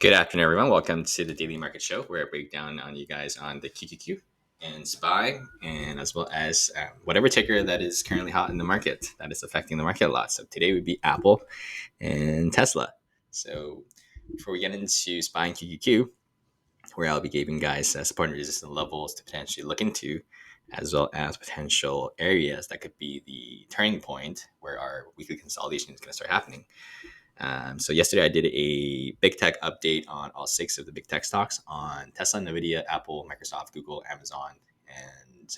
Good afternoon, everyone. Welcome to the Daily Market Show, where I break down on you guys on the QQQ and SPY, and as well as whatever ticker that is currently hot in the market that is affecting the market a lot. So today would be Apple and Tesla. So before we get into SPY and QQQ, where I'll be giving guys support and resistance levels to potentially look into, as well as potential areas that could be the turning point where our weekly consolidation is going to start happening. So yesterday I did a big tech update on all six of the big tech stocks on Tesla, Nvidia, Apple, Microsoft, Google, Amazon, and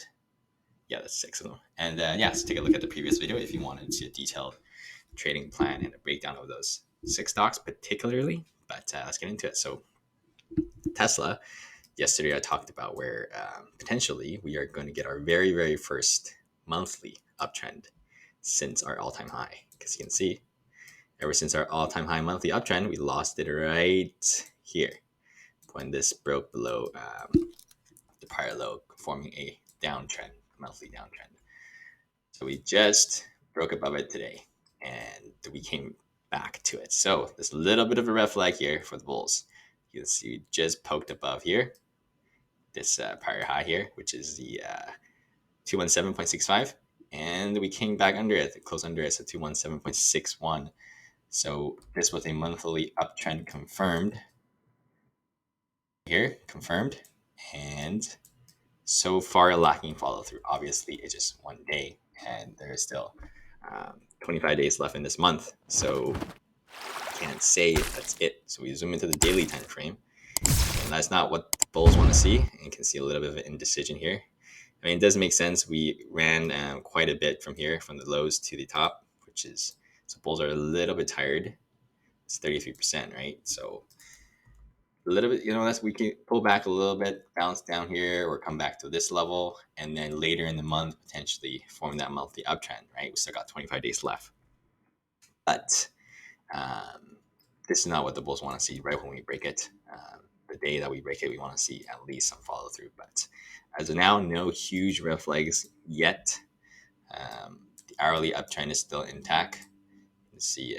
yeah, that's six of them. And then so take a look at the previous video if you wanted to see a detailed trading plan and a breakdown of those six stocks particularly. But let's get into it. So Tesla, yesterday I talked about where potentially we are going to get our very, very first monthly uptrend since our all-time high. Because you can see ever since our all-time high monthly uptrend, we lost it right here when this broke below the prior low, forming a downtrend, monthly downtrend. So we just broke above it today, and we came back to it. So there's a little bit of a red flag here for the bulls. You can see we just poked above here, this prior high here, which is the 217.65, and we came back under it, close under it, so 217.61. So this was a monthly uptrend confirmed here, and so far lacking follow through. Obviously, it's just one day, and there is still 25 days left in this month. So I can't say that's it. So we zoom into the daily time frame, and that's not what the bulls want to see. And you can see a little bit of an indecision here. I mean, it does make sense. We ran quite a bit from here, from the lows to the top, which is, so bulls are a little bit tired. It's 33%, right? So a little bit, we can pull back a little bit, bounce down here, or come back to this level, and then later in the month potentially form that monthly uptrend, right? We still got 25 days left, but this is not what the bulls want to see right when we break it. The day that we break it, we want to see at least some follow through. But as of now, no huge red flags yet. The hourly uptrend is still intact. Let's see.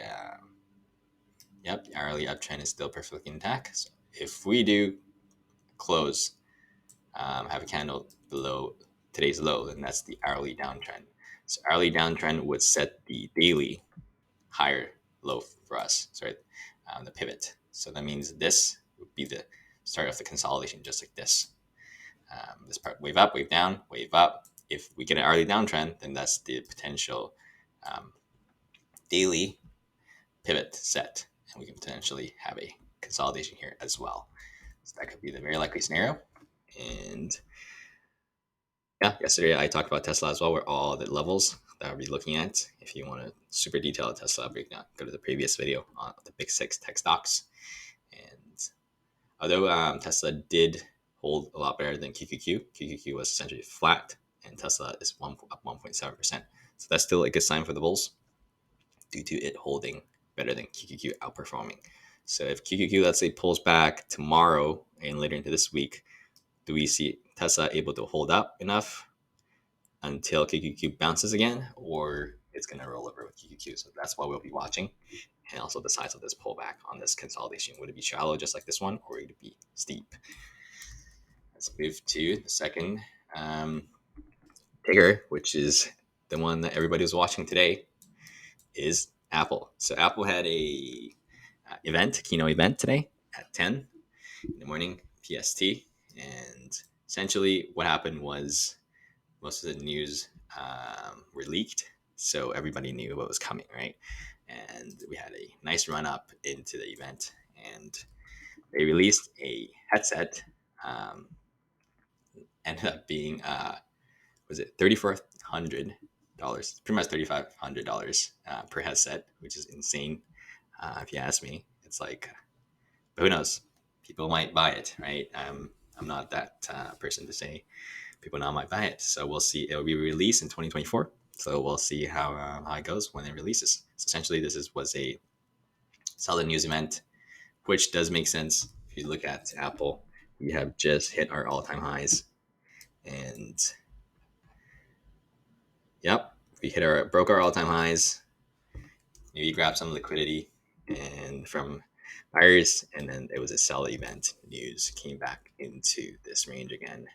Yep, the hourly uptrend is still perfectly intact. So if we do close, have a candle below today's low, then that's the hourly downtrend. So hourly downtrend would set the daily higher low for us, sorry, the pivot. So that means this would be the start of the consolidation, just like this. This part, wave up, wave down, wave up. If we get an hourly downtrend, then that's the potential daily pivot set, and we can potentially have a consolidation here as well. So that could be the very likely scenario. And yesterday I talked about Tesla as well, where all the levels that I'll be looking at. If you want a super detailed Tesla breakdown, go to the previous video on the big six tech stocks. And although Tesla did hold a lot better than QQQ was essentially flat, and Tesla is up 1.7%. So that's still a good sign for the bulls due to it holding better than QQQ outperforming. So if QQQ, let's say, pulls back tomorrow and later into this week, do we see Tesla able to hold up enough until QQQ bounces again, or it's going to roll over with QQQ? So that's what we'll be watching. And also the size of this pullback on this consolidation. Would it be shallow just like this one, or would it be steep? Let's move to the second ticker, which is the one that everybody was watching today, is Apple. So Apple had a keynote event today at 10 in the morning PST, and essentially what happened was most of the news were leaked, so everybody knew what was coming, right? And we had a nice run up into the event, and they released a headset. Ended up being was it $3,400, pretty much $3,500 per headset, which is insane. If you ask me, it's like, but who knows? People might buy it, right? I'm not that person to say people now might buy it. So we'll see. It will be released in 2024. So we'll see how it goes when it releases. So essentially, was a solid news event, which does make sense. If you look at Apple, we have just hit our all-time highs, and yep, we broke our all-time highs. Maybe grab some liquidity and from buyers, and then it was a sell event news came back into this range again.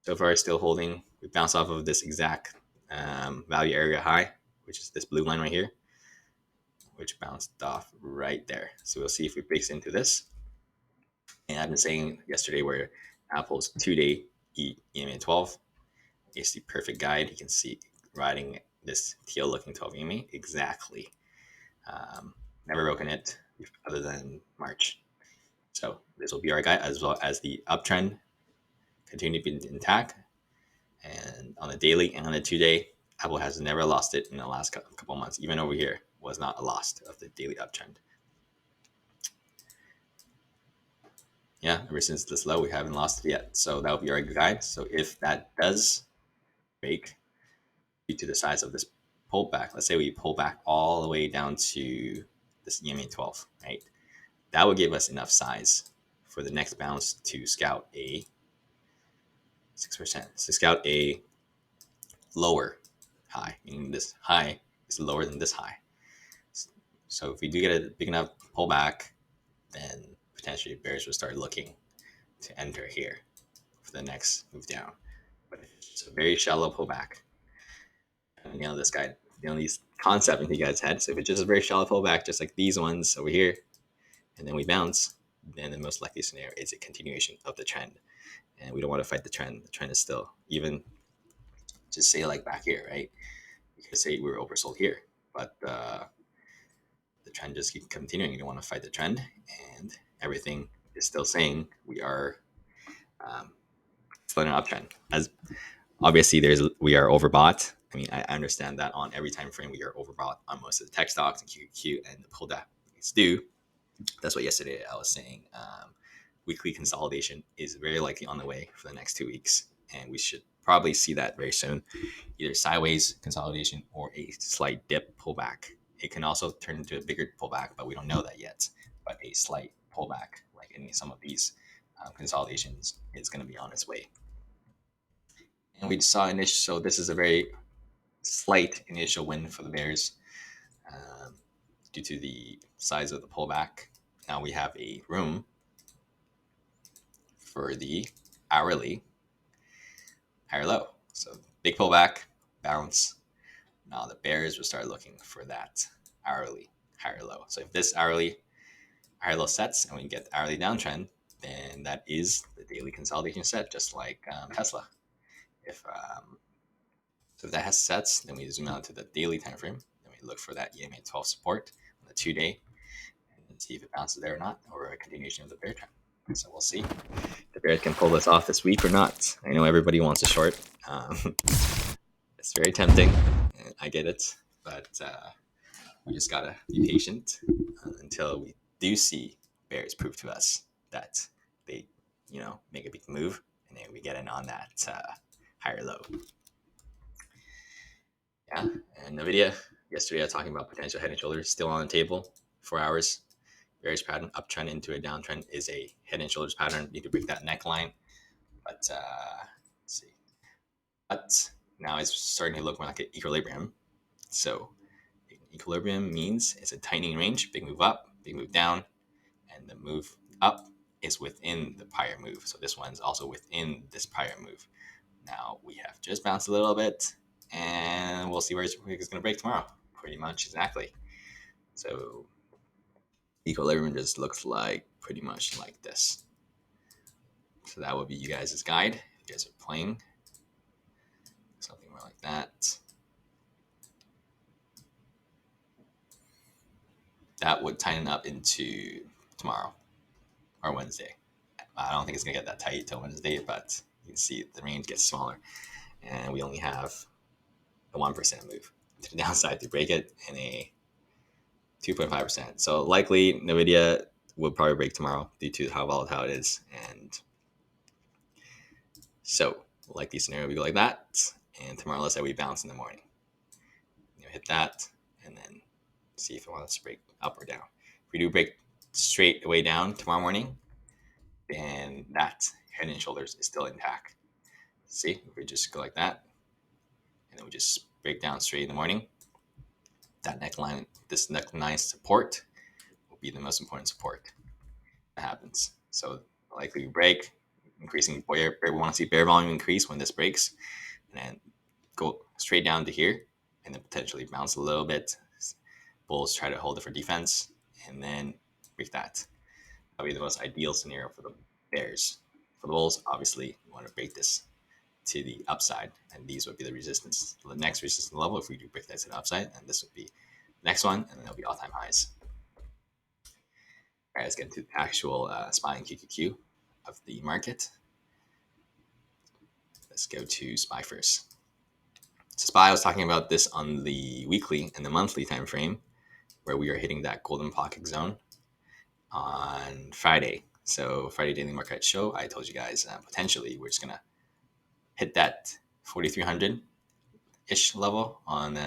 So far, still holding. We bounced off of this exact value area high, which is this blue line right here, which bounced off right there. So we'll see if it breaks into this. And I've been saying yesterday where Apple's 2-day EMA 12 is the perfect guide. You can see riding this teal looking 12 EMA exactly. Never broken it other than March. So this will be our guide, as well as the uptrend continue to be intact. And on the daily and on the 2-day, Apple has never lost it in the last couple months. Even over here was not a loss of the daily uptrend. Yeah, ever since this low, we haven't lost it yet. So that will be our guide. So if that does break due to the size of this pullback, let's say we pull back all the way down to this EMA 12, right? That would give us enough size for the next bounce to scout a 6%, to scout a lower high, meaning this high is lower than this high. So if we do get a big enough pullback, then potentially bears will start looking to enter here for the next move down. But it's a very shallow pullback. This guy, these concept into you guys' head. So if it's just a very shallow pullback, just like these ones over here, and then we bounce, then the most likely scenario is a continuation of the trend. And we don't want to fight the trend. The trend is still, even just say like back here, right? You could say we were oversold here, but the trend just keeps continuing. You don't want to fight the trend, and everything is still saying we are still in an uptrend. As obviously, we are overbought. I mean, I understand that on every time frame we are overbought on most of the tech stocks and QQQ, and the pullback is due. That's what yesterday I was saying. Weekly consolidation is very likely on the way for the next 2 weeks, and we should probably see that very soon. Either sideways consolidation or a slight dip pullback. It can also turn into a bigger pullback, but we don't know that yet. But a slight pullback, like in some of these consolidations, is going to be on its way. And we saw initial, so this is a very slight initial win for the bears due to the size of the pullback. Now we have a room for the hourly higher low. So big pullback, bounce. Now the bears will start looking for that hourly higher low. So if this hourly higher low sets and we get the hourly downtrend, then that is the daily consolidation set, just like Tesla. So if that has sets, then we zoom out to the daily time frame. Then we look for that EMA 12 support on the 2-day and see if it bounces there or not, or a continuation of the bear trend. So we'll see if the bears can pull this off this week or not. I know everybody wants a short. It's very tempting. I get it, but we just gotta be patient until we do see bears prove to us that they, make a big move, and then we get in on that higher low. Yeah, and Nvidia yesterday, I was talking about potential head and shoulders still on the table. 4 hours, bearish pattern, uptrend into a downtrend is a head and shoulders pattern. Need to break that neckline, but let's see. But now it's starting to look more like an equilibrium. So equilibrium means it's a tightening range, big move up, big move down, and the move up is within the prior move. So this one's also within this prior move. Now we have just bounced a little bit, and we'll see where it's going to break tomorrow. Pretty much exactly. So equilibrium just looks like pretty much like this. So that would be you guys' guide. If you guys are playing something more like that. That would tighten up into tomorrow or Wednesday. I don't think it's going to get that tight till Wednesday, but you can see the range gets smaller. And we only have a 1% move to the downside to break it, and a 2.5%. So likely Nvidia will probably break tomorrow due to how volatile it is. And so likely scenario, we go like that. And tomorrow, let's say we bounce in the morning. Hit that and then see if it wants to break up or down. If we do break straight away down tomorrow morning, then that head and shoulders is still intact. See, if we just go like that, and then we just break down straight in the morning, that neckline, this neckline support will be the most important support that happens. So likely break, increasing bear, we want to see bear volume increase when this breaks, and then go straight down to here, and then potentially bounce a little bit. Bulls try to hold it for defense, and then break that. That'll be the most ideal scenario for the bears. For the bulls, obviously, you want to break this to the upside, and these would be the resistance. The next resistance level, if we do break that to the upside, and this would be the next one, and then there'll be all-time highs. All right, let's get into the actual SPY and QQQ of the market. Let's go to SPY first. So SPY, I was talking about this on the weekly and the monthly time frame, where we are hitting that golden pocket zone on Friday. So Friday daily market show, I told you guys potentially we're just gonna hit that 4,300-ish level on,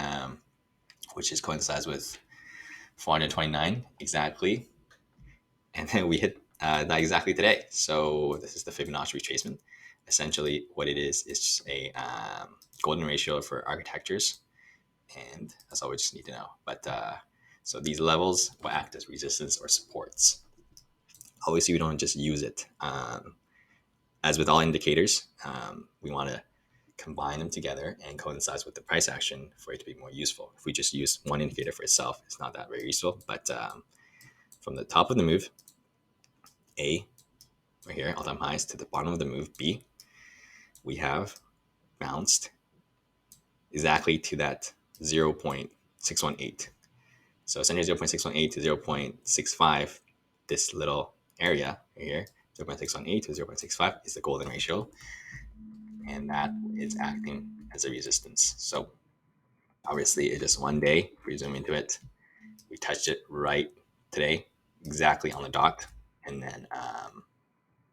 which is coincides with 429 exactly, and then we hit that exactly today. So this is the Fibonacci retracement. Essentially, what it is just a golden ratio for architectures, and that's all we just need to know. But so these levels will act as resistance or supports. Obviously, we don't just use it. As with all indicators, we want to combine them together and coincides with the price action for it to be more useful. If we just use one indicator for itself, it's not that very useful. But from the top of the move, A, right here, all-time highs, to the bottom of the move, B, we have bounced exactly to that 0.618. So essentially 0.618 to 0.65, this little area right here, 0.618 to 0.65 is the golden ratio, and that is acting as a resistance. So obviously it's just one day. If we zoom into it, we touched it right today, exactly on the dot, and then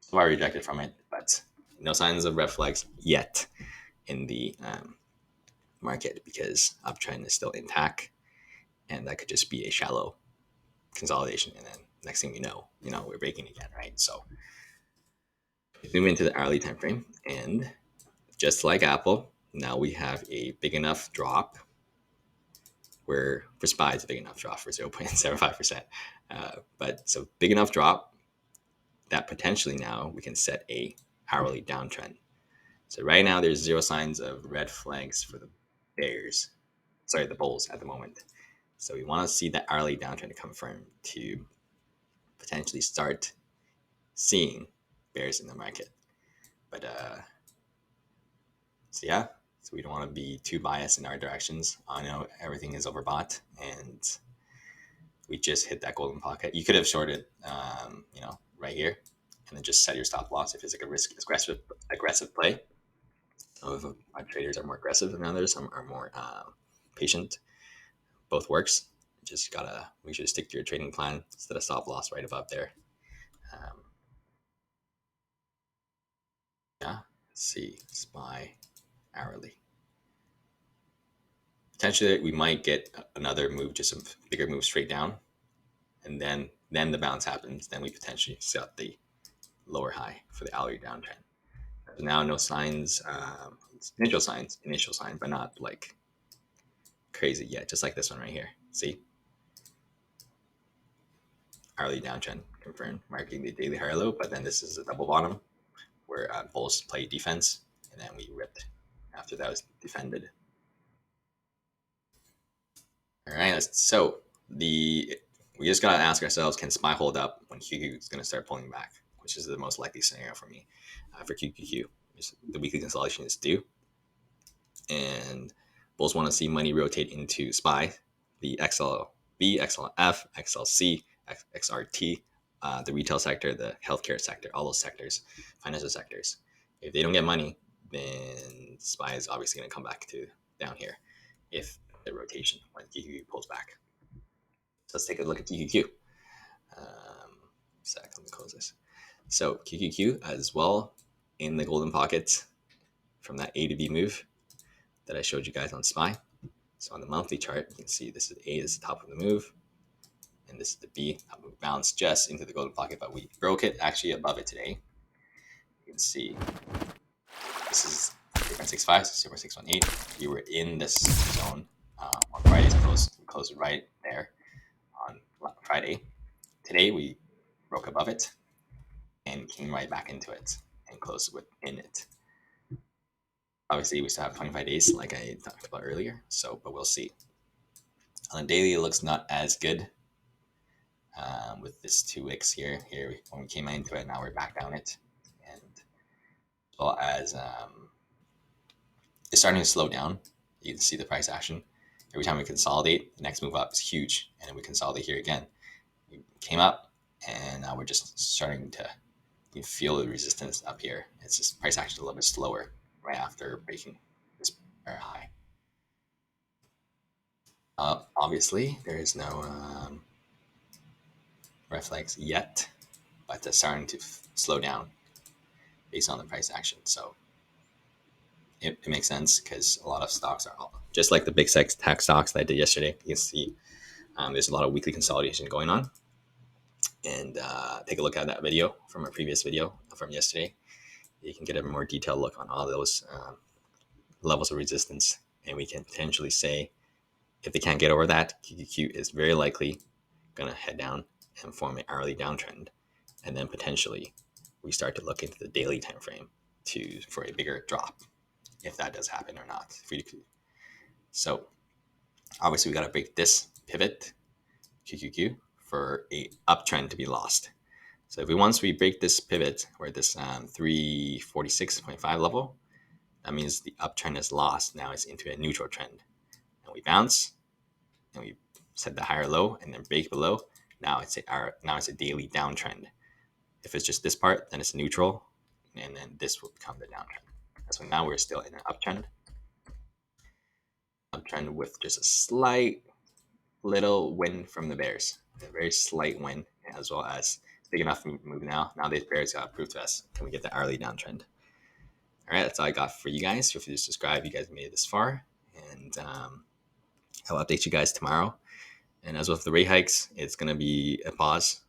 so I rejected from it, but no signs of red flags yet in the market because uptrend is still intact, and that could just be a shallow consolidation, and then next thing we know, we're breaking again, right? So zoom into the hourly time frame, and just like Apple, now we have a big enough drop where for SPY it's a big enough drop for 0.75%. But so big enough drop that potentially now we can set a hourly downtrend. So right now there's zero signs of red flags for the the bulls at the moment. So we want to see that hourly downtrend confirm to potentially start seeing bears in the market. But so yeah, so we don't want to be too biased in our directions. I know everything is overbought, and we just hit that golden pocket. You could have shorted, right here, and then just set your stop loss if it's like a aggressive play. Some of our traders are more aggressive than others. Some are more patient. Both works. Just gotta make sure to stick to your trading plan. Set a stop loss right above there. Yeah. Let's see. SPY hourly. Potentially, we might get another move, just a bigger move straight down, and then the bounce happens. Then we potentially set the lower high for the hourly downtrend. Now, no signs, initial sign, but not like crazy yet. Just like this one right here. See, hourly downtrend confirmed, marking the daily higher low. But then this is a double bottom where bulls play defense, and then we ripped after that was defended. All right, so we just gotta ask ourselves: can SPY hold up when QQ is gonna start pulling back? Which is the most likely scenario for me for QQQ. The weekly consolidation is due, and bulls want to see money rotate into SPY, the XLB, XLF, XLC, XRT, the retail sector, the healthcare sector, all those sectors, financial sectors. If they don't get money, then SPY is obviously going to come back to down here if the rotation when QQQ pulls back. So let's take a look at QQQ. Let me close this. So QQQ as well in the golden pocket from that A to B move that I showed you guys on SPY. So on the monthly chart, you can see this is A, this is the top of the move, and this is the B. Top move bounced just into the golden pocket, but we broke it actually above it today. You can see this is 0.65, so 0.618. We were in this zone on Friday's close. We closed right there on Friday. today we broke above it and came right back into it and closed within it. Obviously, we still have 25 days, like I talked about earlier. So, but we'll see. On the daily, it looks not as good with this 2x here. Here, when we came into it, now we're back down it, and as well as it's starting to slow down. You can see the price action. Every time we consolidate, the next move up is huge, and then we consolidate here again. We came up, and now we're just starting to feel the resistance up here. It's just price action a little bit slower right after breaking this high. Obviously, there is no red flags yet, but it's starting to slow down based on the price action. So it makes sense because a lot of stocks are just like the big tech stocks that I did yesterday. You can see there's a lot of weekly consolidation going on. And take a look at that video from our previous video from yesterday. You can get a more detailed look on all those levels of resistance. And we can potentially say if they can't get over that, QQQ is very likely going to head down and form an hourly downtrend. And then potentially we start to look into the daily time frame for a bigger drop, if that does happen or not. So obviously we got to break this pivot QQQ for a uptrend to be lost. So once we break this pivot or this 346.5 level, that means the uptrend is lost. Now it's into a neutral trend, and we bounce and we set the higher low and then break below. Now it's a daily downtrend. If it's just this part, then it's neutral, and then this will become the downtrend. So now we're still in an uptrend with just a slight little win from the bears, a very slight win, as well as big enough move now. Now these bears got to prove to us, can we get the hourly downtrend? All right, that's all I got for you guys. Feel free to subscribe. You guys made it this far, and I'll update you guys tomorrow. And as with the rate hikes, it's going to be a pause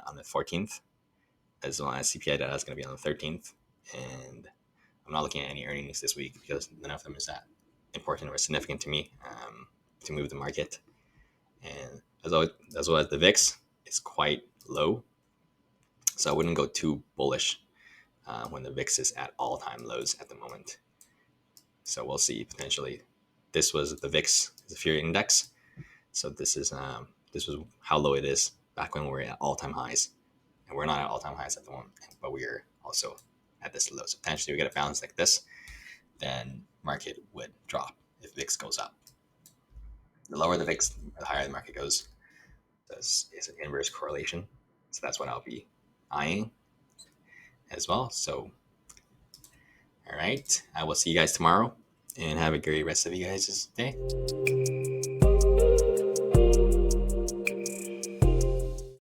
on the 14th, as well as CPI data is going to be on the 13th. And I'm not looking at any earnings this week because none of them is that important or significant to me to move the market. And as well as the VIX is quite low, so I wouldn't go too bullish when the VIX is at all-time lows at the moment. So we'll see. Potentially, this was the VIX, the fear index. So this was how low it is back when we were at all-time highs, and we're not at all-time highs at the moment, but we're also at this low. So potentially, we get a bounce like this, then market would drop if VIX goes up. The lower the VIX, the higher the market goes. This is an inverse correlation, so that's what I'll be eyeing as well. So, all right, I will see you guys tomorrow, and have a great rest of you guys' day.